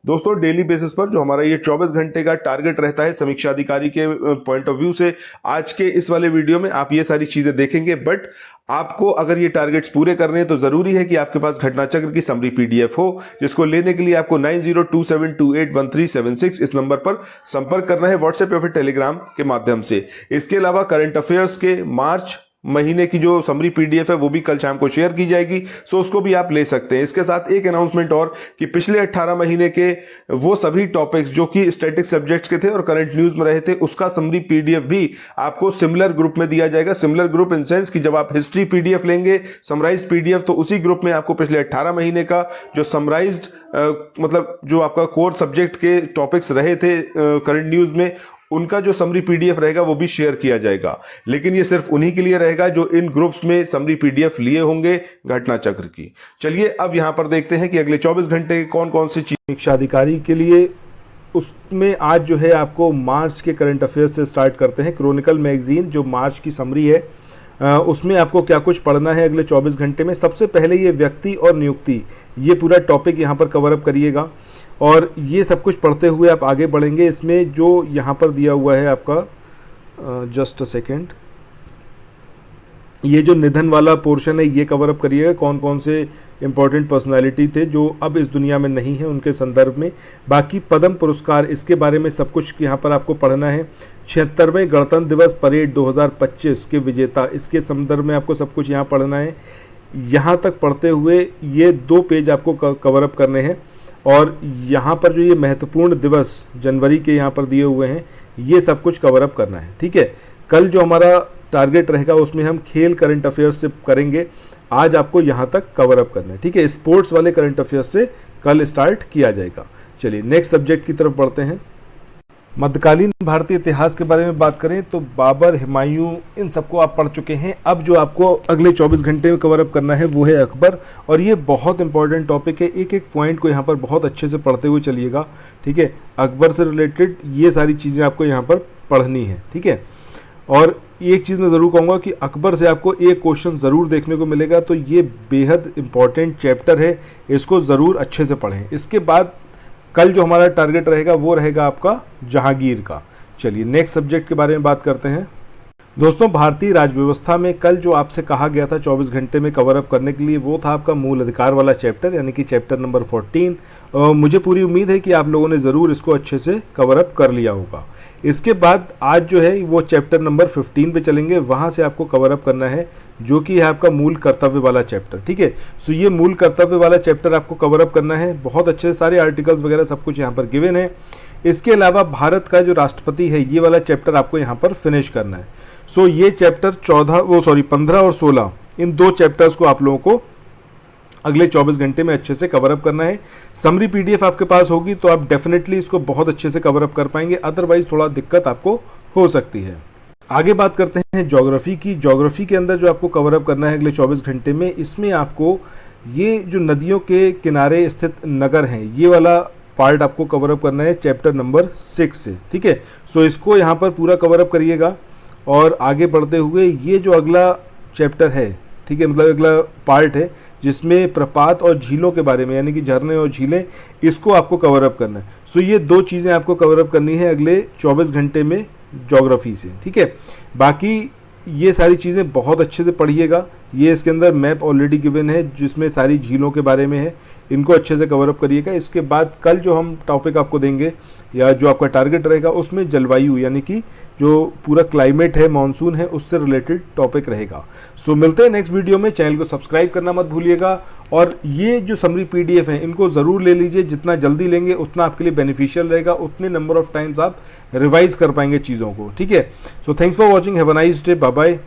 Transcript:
दोस्तों daily basis पर जो हमारा ये 24 घंटे का टारगेट रहता है समीक्षा अधिकारी के पॉइंट ऑफ व्यू से, आज के इस वाले वीडियो में आप ये सारी चीजें देखेंगे। बट आपको अगर ये टारगेट्स पूरे करने हैं तो जरूरी है कि आपके पास घटना चक्र की समरी पीडीएफ हो, जिसको लेने के लिए आपको 9027281376 इस नंबर पर संपर्क करना है व्हाट्सएप या फिर टेलीग्राम के माध्यम से। इसके अलावा करंट अफेयर्स के मार्च महीने की जो समरी पीडीएफ है वो भी कल शाम को शेयर की जाएगी, सो उसको भी आप ले सकते हैं। इसके साथ एक अनाउंसमेंट और कि पिछले 18 महीने के वो सभी टॉपिक्स जो कि स्टैटिक सब्जेक्ट्स के थे और करंट न्यूज में रहे थे, उसका समरी पीडीएफ भी आपको सिमिलर ग्रुप में दिया जाएगा। सिमिलर ग्रुप इन सेंस कि जब आप हिस्ट्री पीडीएफ लेंगे समराइज्ड पीडीएफ, तो उसी ग्रुप में आपको पिछले 18 महीने का जो समराइज्ड मतलब जो आपका कोर सब्जेक्ट के टॉपिक्स रहे थे करंट न्यूज में, उनका जो समरी पीडीएफ रहेगा वो भी शेयर किया जाएगा। लेकिन ये सिर्फ उन्हीं के लिए रहेगा जो इन ग्रुप्स में समरी पीडीएफ लिए होंगे घटना चक्र की। चलिए अब यहां पर देखते हैं कि अगले 24 घंटे कौन कौन सी समीक्षा अधिकारी के लिए, उसमें आज जो है आपको मार्च के करंट अफेयर्स से स्टार्ट करते हैं। क्रॉनिकल मैगजीन जो मार्च की समरी है उसमें आपको क्या कुछ पढ़ना है अगले 24 घंटे में। सबसे पहले ये व्यक्ति और नियुक्ति, ये पूरा टॉपिक यहाँ पर कवर अप करिएगा और ये सब कुछ पढ़ते हुए आप आगे बढ़ेंगे। इसमें जो यहाँ पर दिया हुआ है आपका जस्ट अ सेकेंड, ये जो निधन वाला पोर्शन है ये कवर अप करिएगा। कौन कौन से इंपॉर्टेंट पर्सनालिटी थे जो अब इस दुनिया में नहीं है उनके संदर्भ में। बाकी पद्म पुरस्कार, इसके बारे में सब कुछ यहाँ पर आपको पढ़ना है। 76वें गणतंत्र दिवस परेड 2025 के विजेता, इसके संदर्भ में आपको सब कुछ यहाँ पढ़ना है। यहाँ तक पढ़ते हुए ये 2 पेज आपको कवर अप करने हैं और यहाँ पर जो ये महत्वपूर्ण दिवस जनवरी के यहाँ पर दिए हुए हैं ये सब कुछ कवर अप करना है। ठीक है, कल जो हमारा टारगेट रहेगा उसमें हम खेल करंट अफेयर्स से करेंगे। आज आपको यहाँ तक कवर अप करना है। ठीक है, स्पोर्ट्स वाले करंट अफेयर्स से कल स्टार्ट किया जाएगा। चलिए नेक्स्ट सब्जेक्ट की तरफ बढ़ते हैं। मध्यकालीन भारतीय इतिहास के बारे में बात करें तो बाबर, हुमायूं, इन सबको आप पढ़ चुके हैं। अब जो आपको अगले 24 घंटे में कवर अप करना है वो है अकबर, और ये बहुत इंपॉर्टेंट टॉपिक है। एक एक पॉइंट को यहाँ पर बहुत अच्छे से पढ़ते हुए चलिएगा। ठीक है, अकबर से रिलेटेड ये सारी चीज़ें आपको यहाँ पर पढ़नी है। ठीक है, और एक चीज़ मैं ज़रूर कहूँगा कि अकबर से आपको एक क्वेश्चन ज़रूर देखने को मिलेगा, तो ये बेहद इंपॉर्टेंट चैप्टर है, इसको ज़रूर अच्छे से पढ़ें। इसके बाद कल जो हमारा टारगेट रहेगा वो रहेगा आपका जहांगीर का। चलिए नेक्स्ट सब्जेक्ट के बारे में बात करते हैं। दोस्तों भारतीय राजव्यवस्था में कल जो आपसे कहा गया था 24 घंटे में कवर अप करने के लिए, वो था आपका मूल अधिकार वाला चैप्टर, यानी कि चैप्टर नंबर 14। मुझे पूरी उम्मीद है कि आप लोगों ने ज़रूर इसको अच्छे से कवर अप कर लिया होगा। इसके बाद आज जो है वो चैप्टर नंबर 15 पे चलेंगे, वहाँ से आपको कवर अप करना है जो कि है आपका मूल कर्तव्य वाला चैप्टर। ठीक है, सो ये मूल कर्तव्य वाला चैप्टर आपको कवर अप करना है। बहुत अच्छे सारे आर्टिकल्स वगैरह सब कुछ यहाँ पर गिवन है। इसके अलावा भारत का जो राष्ट्रपति है ये वाला चैप्टर आपको यहाँ पर फिनिश करना है। सो ये चैप्टर 15 और 16, इन 2 चैप्टर्स को आप लोगों को अगले 24 घंटे में अच्छे से कवर अप करना है। समरी पीडीएफ आपके पास होगी तो आप डेफिनेटली इसको बहुत अच्छे से कवर अप कर पाएंगे, अदरवाइज थोड़ा दिक्कत आपको हो सकती है। आगे बात करते हैं ज्योग्राफी की। ज्योग्राफी के अंदर जो आपको कवर अप करना है अगले 24 घंटे में, इसमें आपको ये जो नदियों के किनारे स्थित नगर हैं ये वाला पार्ट आपको कवर अप करना है चैप्टर नंबर 6 से। ठीक है, सो इसको यहाँ पर पूरा कवर अप करिएगा। और आगे बढ़ते हुए ये जो अगला चैप्टर है, ठीक है, मतलब अगला पार्ट है जिसमें प्रपात और झीलों के बारे में, यानी कि झरने और झीलें, इसको आपको कवर अप करना है। सो ये 2 चीज़ें आपको कवर अप करनी है अगले 24 घंटे में ज्योग्राफी से। ठीक है, बाकी ये सारी चीज़ें बहुत अच्छे से पढ़िएगा। ये इसके अंदर मैप ऑलरेडी गिवन है जिसमें सारी झीलों के बारे में है, इनको अच्छे से कवर अप करिएगा। इसके बाद कल जो हम टॉपिक आपको देंगे या जो आपका टारगेट रहेगा उसमें जलवायु, यानी कि जो पूरा क्लाइमेट है, मानसून है, उससे रिलेटेड टॉपिक रहेगा। सो मिलते हैं नेक्स्ट वीडियो में। चैनल को सब्सक्राइब करना मत भूलिएगा और ये जो समरी पीडीएफ है इनको ज़रूर ले लीजिए। जितना जल्दी लेंगे उतना आपके लिए बेनिफिशियल रहेगा, उतने नंबर ऑफ टाइम्स आप रिवाइज कर पाएंगे चीज़ों को। ठीक है, so thanks for watching, have a nice day, bye bye.